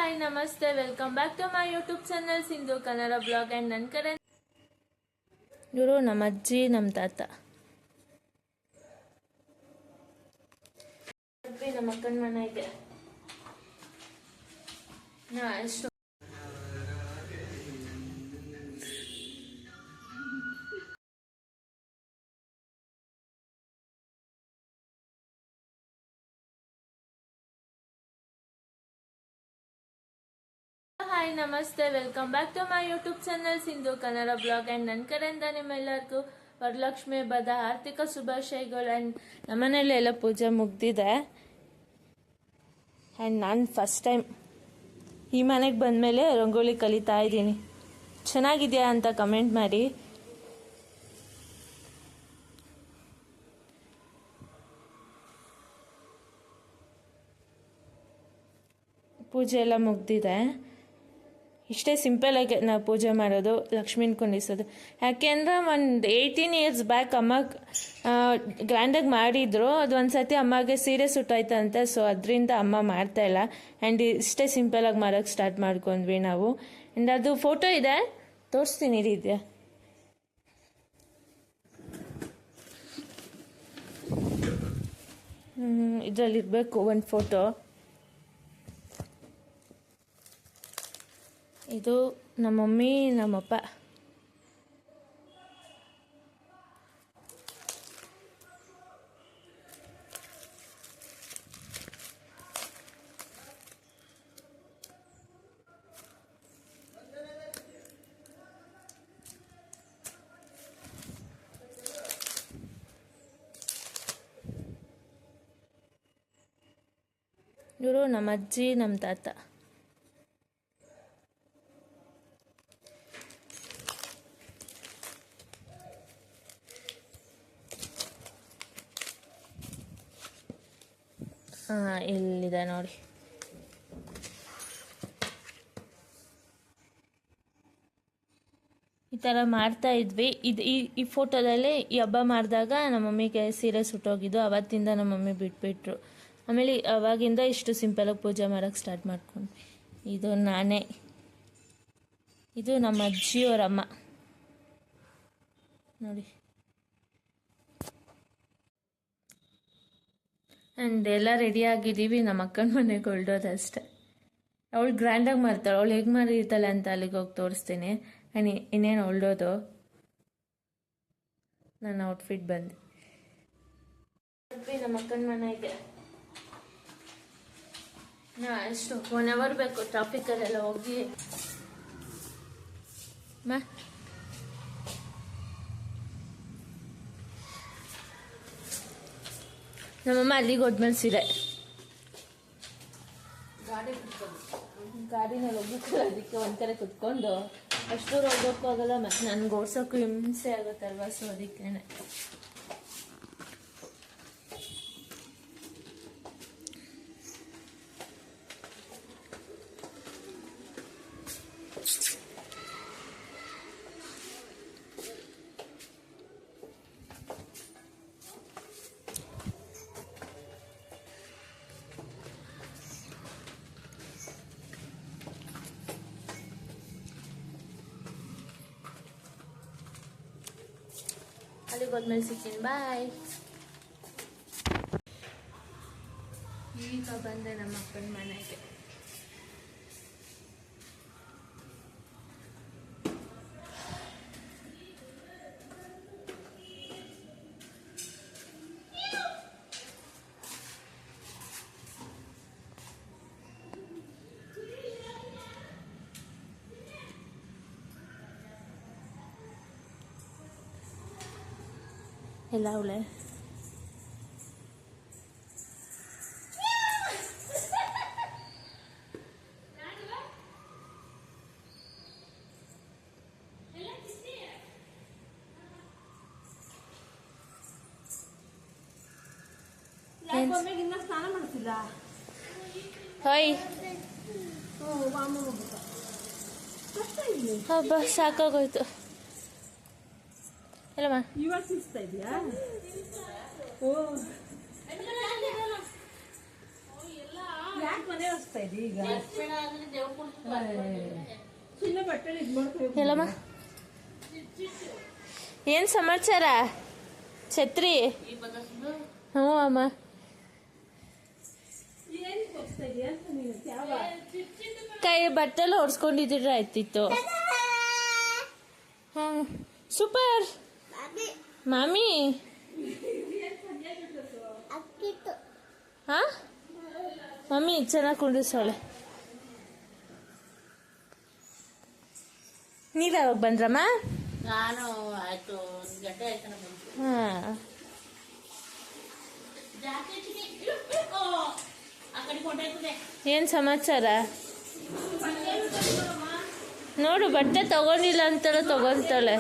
Hi ನಮಸ್ತೆ, welcome back to my YouTube channel Sindhu Kannada blog. And ನನ್ನ ಕಡೆ ಇವರು ನಮ್ಮ ಅಜ್ಜಿ, ನಮ್ಮ ತಾತ, ನಮ್ಮ ಅಕ್ಕನ ಮನೆಗೆ ಎಷ್ಟು ಹಾಯ್ ನಮಸ್ತೆ, welcome back to my YouTube channel Sindhu Kannada blog. And ನನ್ನ ಕಡೆಯಿಂದ ನಿಮ್ಮೆಲ್ಲರಿಗೂ ವರಲಕ್ಷ್ಮಿ ಹಬ್ಬದ ಆರ್ಥಿಕ ಶುಭಾಶಯಗಳು. ಆ್ಯಂಡ್ ನಮ್ಮನೇಲಿ ಎಲ್ಲ ಪೂಜೆ ಮುಗ್ದಿದೆ. ಆ್ಯಂಡ್ ನಾನು ಫಸ್ಟ್ ಟೈಮ್ ಈ ಮನೆಗೆ ಬಂದಮೇಲೆ ರಂಗೋಲಿ ಕಲಿತಾ ಇದ್ದೀನಿ. ಚೆನ್ನಾಗಿದೆಯಾ ಅಂತ ಕಮೆಂಟ್ ಮಾಡಿ. ಪೂಜೆ ಎಲ್ಲ ಮುಗ್ದಿದೆ. ಇಷ್ಟೇ ಸಿಂಪಲಾಗಿ ನಾವು ಪೂಜೆ ಮಾಡೋದು, ಲಕ್ಷ್ಮೀನ ಕುಂಡಿಸೋದು. ಯಾಕೆಂದರೆ ಒಂದು 18 ಇಯರ್ಸ್ ಬ್ಯಾಕ್ ಅಮ್ಮ ಗ್ರ್ಯಾಂಡಾಗಿ ಮಾಡಿದ್ರು. ಅದು ಒಂದು ಸತಿ ಅಮ್ಮಗೆ ಸೀರೆ ಸುಟ್ಟಾಯ್ತಂತೆ. ಸೊ ಅದರಿಂದ ಅಮ್ಮ ಮಾಡ್ತಾಯಿಲ್ಲ. ಆ್ಯಂಡ್ ಇಷ್ಟೇ ಸಿಂಪಲಾಗಿ ಮಾಡೋಕ್ಕೆ ಸ್ಟಾರ್ಟ್ ಮಾಡ್ಕೊಂಡ್ವಿ ನಾವು. ಆ್ಯಂಡ್ ಅದು ಫೋಟೋ ಇದೆ, ತೋರಿಸ್ತೀನಿ ಇದೆಯಾ. ಇದರಲ್ಲಿರಬೇಕು ಒಂದು ಫೋಟೋ. ಇದು ನಮ್ಮ ಮಮ್ಮಿ, ನಮ್ಮಪ್ಪ. ಇವರು ನಮ್ಮ ಅಜ್ಜಿ, ನಮ್ಮ ತಾತ. ಇಲ್ಲಿದೆ ನೋಡಿ. ಈ ಥರ ಮಾಡ್ತಾ ಇದ್ವಿ. ಈ ಫೋಟೋದಲ್ಲಿ ಈ ಹಬ್ಬ ಮಾಡಿದಾಗ ನಮ್ಮ ಮಮ್ಮಿಗೆ ಸೀರೆ ಸುಟ್ಟೋಗಿದ್ದು. ಅವತ್ತಿಂದ ನಮ್ಮ ಮಮ್ಮಿ ಬಿಟ್ಬಿಟ್ರು. ಆಮೇಲೆ ಅವಾಗಿಂದ ಇಷ್ಟು ಸಿಂಪಲಾಗಿ ಪೂಜೆ ಮಾಡೋಕ್ಕೆ ಸ್ಟಾರ್ಟ್ ಮಾಡ್ಕೊಂಡ್ವಿ. ಇದು ನಾನೇ, ಇದು ನಮ್ಮ ಅಜ್ಜಿಯವರಮ್ಮ ನೋಡಿ. ಆ್ಯಂಡ್ ಎಲ್ಲ ರೆಡಿ ಆಗಿದ್ದೀವಿ. ನಮ್ಮ ಅಕ್ಕನ ಮನೆಗೆ ಹೊರಡೋದಷ್ಟೆ. ಅವಳು ಗ್ರ್ಯಾಂಡಾಗಿ ಮಾಡ್ತಾಳೆ. ಅವಳು ಹೇಗೆ ಮಾಡಿರ್ತಾಳೆ ಅಂತ ಅಲ್ಲಿಗೆ ಹೋಗಿ ತೋರಿಸ್ತೀನಿ. ಆ್ಯಂಡ್ ಇನ್ನೇನು ಹೊರಡೋದು. ನನ್ನ ಔಟ್ಫಿಟ್ ಬಂದು ನಮ್ಮ ಅಕ್ಕನ ಮನೆಗೆ ಎಷ್ಟು 1 ಅವರ್ ಬೇಕು ಟ್ರಾಫಿಕಲ್ಲೆಲ್ಲ ಹೋಗಿ. ನಮ್ಮಮ್ಮ ಅಲ್ಲಿಗೆ ಹೋದ್ಮೇಲೆ ಸೀರೆ ಗಾಡಿನಲ್ಲಿ ಹೋಗ್ಬೇಕಲ್ಲ, ಅದಕ್ಕೆ ಒಂದು ಕಡೆ ಕುತ್ಕೊಂಡು ಅಷ್ಟು ಹೋಗೋಕ್ಕೂ ಆಗಲ್ಲ. ಮತ್ತು ನನಗೆ ಓಡ್ಸೋಕ್ಕೂ ಹಿಂಸೆ ಆಗುತ್ತಲ್ವ. ಸೊ ಅದಕ್ಕೇನೆ ಅಲ್ಲಿಗೆ ಹೋದ್ಮೇಲೆ ಸಿಗ್ತೀನಿ. ಬಾಯ್. ಈಗ ಬಂದೆ ನಮ್ಮ ಅಕ್ಕನ ಮನೆಗೆ. ಎಲ್ಲ ಅವಳೆ ಸ್ನಾನ ಮಾಡ್ತಿಲ್ಲ. ಹಾಯ್ ಹಬ್ಬ ಸಾಕಾಗೋಯ್ತು. ಎಲ್ಲಮ್ಮ ಇವಾಗ ಸಿಗ್ತಾ ಇದೆಯಾ? ಓ ಯಾಕೆ ಮನೆ ಹೊಸ್ತಾ ಇದ್ದೀವಿ ಈಗ ಎಲ್ಲಮ್ಮ ಏನು ಸಮಾಚಾರ ಛತ್ರಿ ಹ್ಞೂ ಅಮ್ಮ ಕೈ ಬಟ್ಟೆಲ್ಲ ಹೊಡ್ಸ್ಕೊಂಡಿದ್ರೆ ಆಯ್ತಿತ್ತು ಹಾಂ ಸೂಪರ್ ಮಾಮಿ ಹಾಂ ಮಮ್ಮಿ ಚೆನ್ನಾಗಿ ಕುಂಡಿಸೋಳೆ ನೀವು ಯಾವಾಗ ಬಂದ್ರಮ್ಮ ನಾನು ಆಯ್ತು ಒಂದು ಗಂಟೆ ಆಯ್ತು ಹಾಂ ಆ ಕಡೆ ಕೊಂಡಾಯ್ತದೆ ಏನು ಸಮಾಚಾರ ನೋಡು ಬಟ್ಟೆ ತಗೊಂಡಿಲ್ಲ ಅಂತಾಳೆ ತಗೊಂತಾಳೆ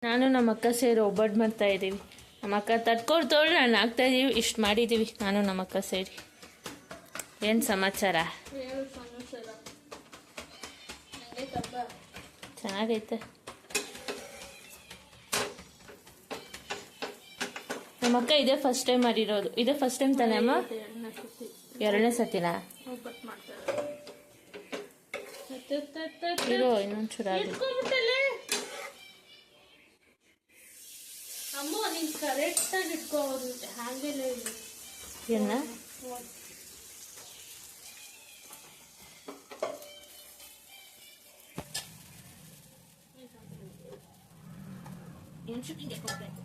ನಾನು ನಮ್ಮ ಅಕ್ಕ ಸೇರಿ ಒಬ್ಬಟ್ಟು ಮಾಡ್ತಾ ಇದ್ದೀವಿ ನಮ್ಮ ಅಕ್ಕ ತಟ್ಕೊಡ್ತೋಳು ನಾನು ಹಾಕ್ತಾ ಇದ್ದೀವಿ ಇಷ್ಟು ಮಾಡಿದ್ದೀವಿ ನಾನು ನಮ್ಮ ಅಕ್ಕ ಸೇರಿ ಏನು ಸಮಾಚಾರ ಚೆನ್ನಾಗೈತೆ ನಮ್ಮ ಅಕ್ಕ ಇದೇ ಫಸ್ಟ್ ಟೈಮ್ ಮಾಡಿರೋದು ಇದೇ ಫಸ್ಟ್ ಟೈಮ್ ತಾನೇ ಅಮ್ಮ ಎರಡನೇ ಸತಿನಾ ಇರೋ ಇನ್ನೊಂಚೂರು ಅಮ್ಮ ನೀನು ಕರೆಕ್ಟಾಗಿ ಇಟ್ಕೋಬೋದು ಹಾಗೆಲ್ಲ ಏನ ಏನು ಶೂಟಿಂಗ್ ಹಾಕೋಬೇಕು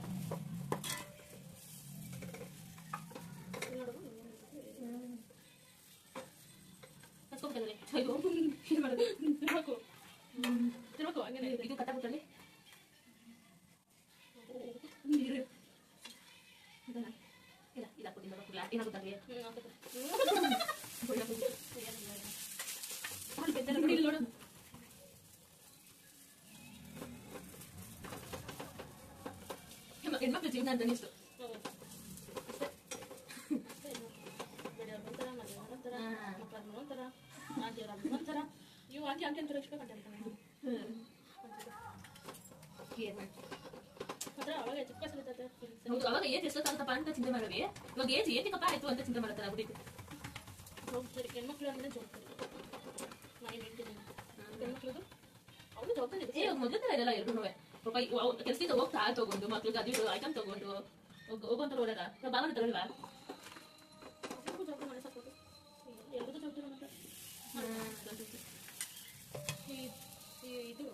ತಿರ್ಬೇಕು ಹಂಗೆ ಇದು ಕಟ್ಟಾಗ್ಬಿಟ್ಟಲ್ಲಿ ಇಲ್ಲ ಇಲ್ಲ ಕೊಟ್ಟಿಲ್ಲ ಏನಾಗುತ್ತಲ್ಲಿ ನೋಡು ಹೆಣ್ಮಕ್ಳು ಜೀವನ ಅಂತ ಅನಿಸ್ತು ಇವು ಹಾಕಿ ಹಾಕಿ ಅಂತ ರಕ್ಷಣೆ ಹೌದು ಅವಾಗ ಏಜ್ ಎಷ್ಟೊತ್ತಾಗುತ್ತಪ್ಪ ಅಂತ ಚಿಂತೆ ಮಾಡೋವಿ ಇವಾಗ ಏಜ್ ಏತಿಕಪ್ಪ ಆಯ್ತು ಅಂತ ಚಿಂತೆ ಮಾಡ್ತಾರೆ ಆಗ್ಬಿಟ್ಟಿತ್ತು ಹೋಗ್ತಾರೆ ಹೆಣ್ಮಕ್ಳು ಅಂದ್ರೆ ಜವಾಬ್ದಾರಿ ನಾನು ಹೇಳ್ತೀನಿ ಹೆಣ್ಮಕ್ಳದು ಅವ್ರು ಜವಾಬ್ದಾರಿ ಏ ಮೊದಲ ಥರ ಇರಲ್ಲ ಎಲ್ರೂ ಪಾಪ ಕೆಲಸದಿಂದ ಹೋಗ್ತಾ ತಗೊಂಡು ಮಕ್ಳಿಗೆ ಅದು ಐಟಮ್ ತಗೊಂಡು ಹೋಗುವಂತ ಓಡಾಡ ನಾವು ಬಾವನ ತಗೊಳ್ವಾ ಜವಾಬ್ದಾರಿ ಮನೆ ಸಾಕೋದು ಎಲ್ಲರೂ ಜವಾಬ್ದಾರಿ ಮತ್ತೆ ಇದು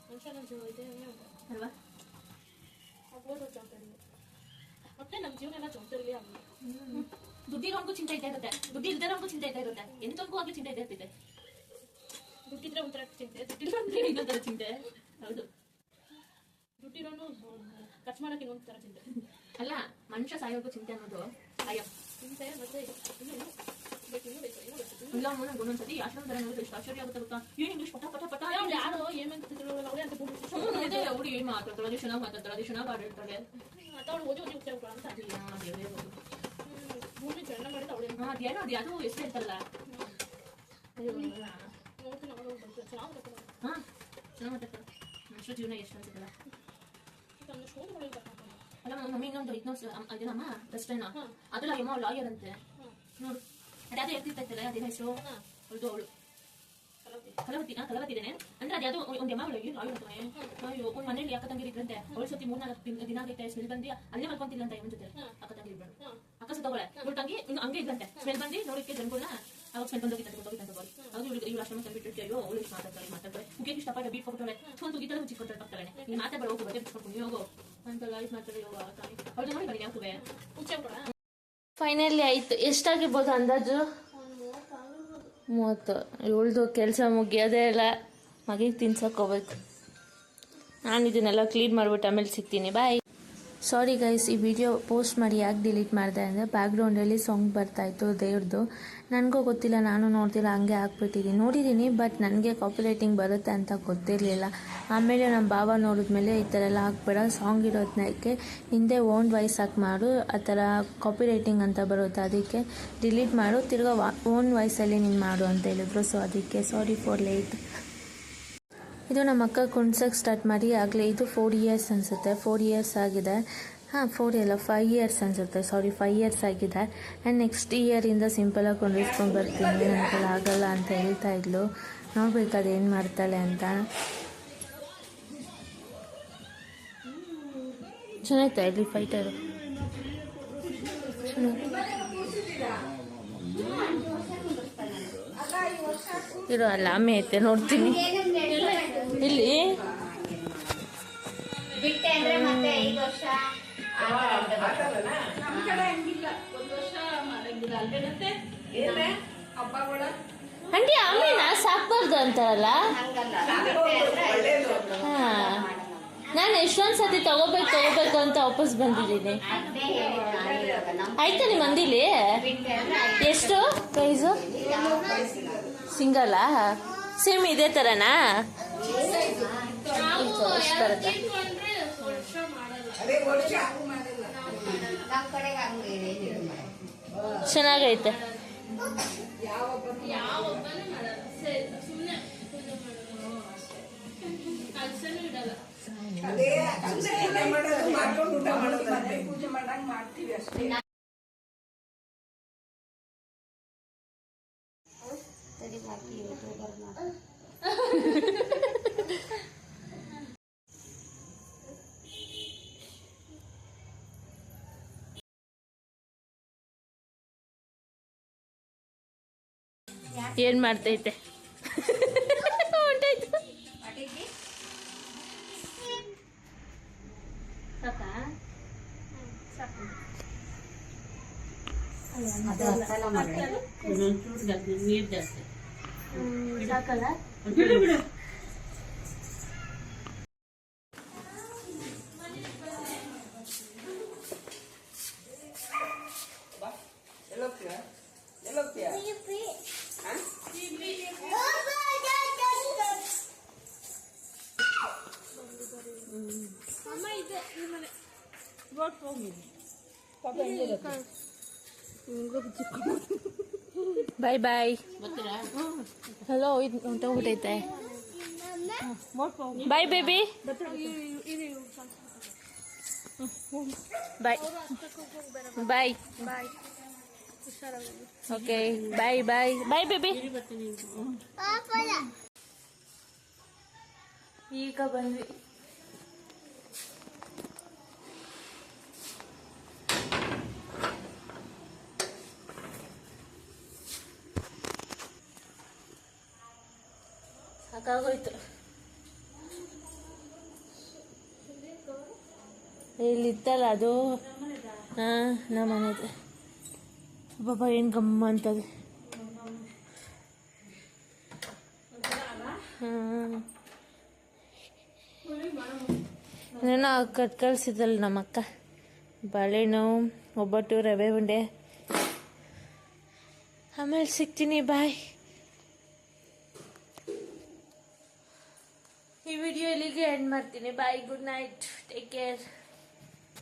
ಮನುಷ್ಯ ಇದೆ ಅಲ್ವಾ ಹೋಗೋದು ಜವಾಬ್ದಾರಿ ಮತ್ತೆ ನಮ್ಮ ಜೀವನ ಎಲ್ಲ ಜವಾಬ್ದಾರಿ ಆಗಲಿ ದುಡ್ಡಿರೋನ್ಗೂ ಚಿಂತೆ ಇದ್ದೇ ಇರುತ್ತೆ ದುಡ್ಡು ಇಲ್ದಿರೋನ್ಗೂ ಚಿಂತೆ ಇದ್ದೇ ಇರುತ್ತೆ ಎಂತಂಗೂ ಆಗಲಿ ಚಿಂತೆ ಇದ್ದೇ ಇರ್ತೈತೆ ದುಡ್ಡಿದ್ರೆ ಒಂಥರ ಚಿಂತೆ ದುಡ್ಡಿಲ್ಲ ಅಂದ್ರೆ ಇನ್ನೊಂಥರ ಚಿಂತೆ ಹೌದು ದುಡ್ಡಿರೋನು ಖರ್ಚು ಮಾಡೋಕೆ ಇನ್ನೊಂಥರ ಚಿಂತೆ ಅಲ್ಲ ಮನುಷ್ಯ ಸಾಯೋಕ್ಕೂ ಚಿಂತೆ ಅನ್ನೋದು ಅಯ್ಯೋ ಚಿಂತೆ ಮತ್ತೆ ಇಲ್ಲ ನಂಗೆ ಒಂದೊಂದ್ಸತಿ ಆಶ್ರಮದಲ್ಲಿ ನೋಡಿದ್ರೆ ಎಷ್ಟು ಆಶ್ಚರ್ಯ ಆಗುತ್ತೆ ಗೊತ್ತಾ ಏನು ಇಂಗ್ಲೀಷ್ ಪಟ ಪಟ ಪಟ ಯಾರು ಏನೇನು ಅವಳೇ ಅಂತ ಅವಳು ಏನು ಮಾತಾಡ್ತಾಳೆ ಅದು ಚೆನ್ನಾಗಿ ಮಾತಾಡ್ತಾಳೆ ಅದು ಚೆನ್ನಾಗಿ ಆಡಿರ್ತಾಳೆ ಅವಳು ಓದಿ ಓದಿ ಉತ್ತರ ಅಂತ ದೇವರೇ ಭೂಮಿ ಚೆನ್ನ ಮಾಡಿದ್ರೆ ಅವಳೇ ಅದೇನೋ ಅದು ಅದು ಎಷ್ಟು ಇರ್ತಲ್ಲ ಹಾಂ ಚೆನ್ನಾಗಿ ಮಾತಾಡ್ತಾಳೆ ಮನುಷ್ಯ ಜೀವನ ಎಷ್ಟು ಅನ್ಸುತ್ತಲ್ಲ ಅಲ್ಲ ಮಮ್ಮಿ ಇನ್ನೊಂದು ಅದೇನಮ್ಮ ಬೆಸ್ಟೇನ ಅದೆಲ್ಲ ಏನೋ ಲಾಯರ್ ಅಂತೆ ನೋಡು ಅದ್ಯಾವುದೋ ಎತ್ತಿರ್ತೈತಲ್ಲ ಅದೇನ ಹೆಸರು ಅವಳು ಅವಳು ಕಲವತ್ತಿದ್ದೇನೆ ಅಂದ್ರೆ ಅದ್ಯಾವುದೋ ಒಂದು ಎಮ್ಮ ಅವಳು ಲಾಯರ್ ಅಂತಾನೆ ಅಯ್ಯೋ ಒಂದು ಮನೇಲಿ ಅಕ್ಕ ತಂಗಿರಿ ಇದ್ರಂತೆ ಅವಳು ಸತಿ 3-4 ದಿನ ಆಗೈತೆ ಸ್ಮೆಲ್ ಬಂದು ಅಲ್ಲೇ ಮಲ್ಕೊಂತಿಲ್ಲ ಅಂತ ಇವನ್ ಜೊತೆ ಅಕ್ಕ ತಂಗಿರಿ ಇಬ್ಬರು ಅಕ್ಕ ಸತ್ತವಳೆ ಇವಳು ತಂಗಿ ಹಂಗೆ ಇದ್ದಂತೆ ಸ್ಮೆಲ್ ಬಂದು ನೋಡಕ್ಕೆ ಜನಗಳನ್ನ ಅವಾಗ ಸ್ಮೆಲ್ ಬಂದೋಗಿತ್ತಂತ ಬಾರಿ ಅದು ಇವಳು ಅಷ್ಟೊಂದು ತಂದ್ಬಿಟ್ಟು ಅಯ್ಯೋ ಅವಳು ಇಷ್ಟು ಮಾತಾಡ್ತಾರೆ ಮುಖಕ್ಕೆ ಇಷ್ಟಪಟ್ಟ ಬೀಟ್ ಕೊಟ್ಟವಳೆ ಒಂದು ಉಗಿತಲ್ಲ ಮುಚ್ಚಿಕೊಟ್ಟರೆ ಬರ್ತಾಳೆ ನೀನು ಮಾತಾಡ ಹೋಗು ಬಟ್ಟೆ ಬಿಟ್ಕೊಂಡು ನೀವು ಹೋಗು ಅಂತ ಲೈಫ್ ಮಾಡ್ತಾರೆ ಯೋಗ ಅವಳು ನೋಡಿ ಬನ್ನಿ ಯಾಕುವೆ ಫೈನಲಿ ಆಯಿತು ಎಷ್ಟಾಗಿರ್ಬೋದು ಅಂದಾಜು 30 ಇವಳ್ದು ಕೆಲಸ ಮುಗಿಯೋದೇ ಇಲ್ಲ ಮಗಿಗೆ ತಿನ್ಸಕ್ಕೆ ಹೋಗ್ಬೇಕು ನಾನು ಇದನ್ನೆಲ್ಲ ಕ್ಲೀನ್ ಮಾಡಿಬಿಟ್ಟು ಆಮೇಲೆ ಸಿಗ್ತೀನಿ ಬಾಯ್ ಸಾರಿ ಗೈಸ್ ಈ ವಿಡಿಯೋ ಪೋಸ್ಟ್ ಮಾಡಿ ಯಾಕೆ ಡಿಲೀಟ್ ಮಾಡಿದೆ ಅಂದರೆ ಬ್ಯಾಕ್ಗ್ರೌಂಡಲ್ಲಿ ಸಾಂಗ್ ಬರ್ತಾಯಿತ್ತು ದೇವ್ರದ್ದು ನನಗೂ ಗೊತ್ತಿಲ್ಲ ನಾನು ನೋಡ್ತಿಲ್ಲ ಹಂಗೆ ಹಾಕ್ಬಿಟ್ಟಿದ್ದೀನಿ ನೋಡಿದ್ದೀನಿ ಬಟ್ ನನಗೆ ಕಾಪಿರೈಟಿಂಗ್ ಬರುತ್ತೆ ಅಂತ ಗೊತ್ತಿರಲಿಲ್ಲ ಆಮೇಲೆ ನಮ್ಮ ಬಾಬಾ ನೋಡಿದ್ಮೇಲೆ ಈ ಥರ ಎಲ್ಲ ಹಾಕ್ಬೇಡ ಸಾಂಗ್ ಇರೋದಕ್ಕೆ ಹಿಂದೆ ಓನ್ ವಾಯ್ಸ್ ಹಾಕಿ ಮಾಡು ಆ ಥರ ಕಾಪಿರೈಟಿಂಗ್ ಅಂತ ಬರುತ್ತೆ ಅದಕ್ಕೆ ಡಿಲೀಟ್ ಮಾಡು ತಿರ್ಗಾ ಓನ್ ವಾಯ್ಸಲ್ಲಿ ನೀನು ಮಾಡು ಅಂತ ಹೇಳಿದ್ರು ಸೊ ಅದಕ್ಕೆ ಸಾರಿ ಫಾರ್ ಲೇಟ್ ಇದು ನಮ್ಮ ಅಕ್ಕ ಕುಣ್ಸಕ್ಕೆ ಸ್ಟಾರ್ಟ್ ಮಾಡಿ ಆಗಲೇ ಇದು 4 ಇಯರ್ಸ್ ಅನಿಸುತ್ತೆ 4 ಇಯರ್ಸ್ ಆಗಿದೆ ಹಾಂ 4 ಎಲ್ಲ 5 ಇಯರ್ಸ್ ಅನಿಸುತ್ತೆ, ಸಾರಿ 5 ಇಯರ್ಸ್ ಆಗಿದೆ. ಆ್ಯಂಡ್ ನೆಕ್ಸ್ಟ್ ಇಯರಿಂದ ಸಿಂಪಲಾಗಿ ಕೊಂಡಿಸ್ಕೊಂಡು ಬರ್ತೀನಿ, ನನಗೆ ಆಗಲ್ಲ ಅಂತ ಹೇಳ್ತಾ ಇದ್ಲು. ನೋಡ್ಬೇಕು ಅದೇನು ಮಾಡ್ತಾಳೆ ಅಂತ. ಚೆನ್ನಾಯ್ತಾ ಇಲ್ಲಿ ಫೈಟರು? ಇರೋ ಅಲ್ಲ ಆಮೆ ಐತೆ ನೋಡ್ತೀನಿ ಇಲ್ಲಿ. ಬಿಟ್ಟೆ ಅಂದ್ರೆ ಮತ್ತೆ 5 ವರ್ಷ ಆಂಟಿ ಆಮೇನ ಸಾಕ್ಬಾರ್ದು ಅಂತಾರಲ್ಲ. ಹಾ, ನಾನು ಎಷ್ಟೊಂದು ಸತಿ ತಗೋಬೇಕು ಅಂತ ವಾಪಸ್ ಬಂದಿದ್ದೀನಿ. ಆಯ್ತಾ ನಿಮ್ಮ ಮಂದಿಲಿ ಎಷ್ಟು ಪ್ರೈಸು? ಸಿಂಗಲ್ಲಾ? ಸೇಮ್ ಇದೇ ಥರನಾ? ಎಷ್ಟು ಬರುತ್ತೆ? ಚೆನ್ನಾಗೈತೆ. ಏನ್ ಮಾಡ್ತೈತೆ? ಹೊಂಟಾಯ್ತು. ಸಾಕಲ್ಲ? ಬಾಯ್ ಬಾಯ್. ಹಲೋ, ಇದು ಹೊಂಟೋಗ್ಬಿಟ್ಟೈತೆ. Bye baby. Bye bye. Okay bye bye bye baby. ಈಗ ಬಂದ್ವಿ. ಸಾಕಾಗೋಯ್ತು. ಇಲ್ಲಿತ್ತಲ್ಲ ಅದು. ಹಾಂ, ನಮ್ಮ ಮನೆದು. ಬಾಬಾ ಏನು ಗಮ್ಮ ಅಂತದೆ. ಹಾಂ, ಏನೋ ಕಳ್ಸಿದ್ದಲ್ಲ ನಮ್ಮ ಅಕ್ಕ. ಬಾಳೆಹಣ್ಣು, ಒಬ್ಬಟ್ಟು, ರವೆ ಉಂಡೆ. ಆಮೇಲೆ ಸಿಗ್ತೀನಿ, ಬಾಯ್. ಈ ವಿಡಿಯೋ ಇಲ್ಲಿಗೆ ಎಂಡ್ ಮಾಡ್ತೀನಿ. ಬಾಯ್, ಗುಡ್ ನೈಟ್, ಟೇಕ್ ಕೇರ್.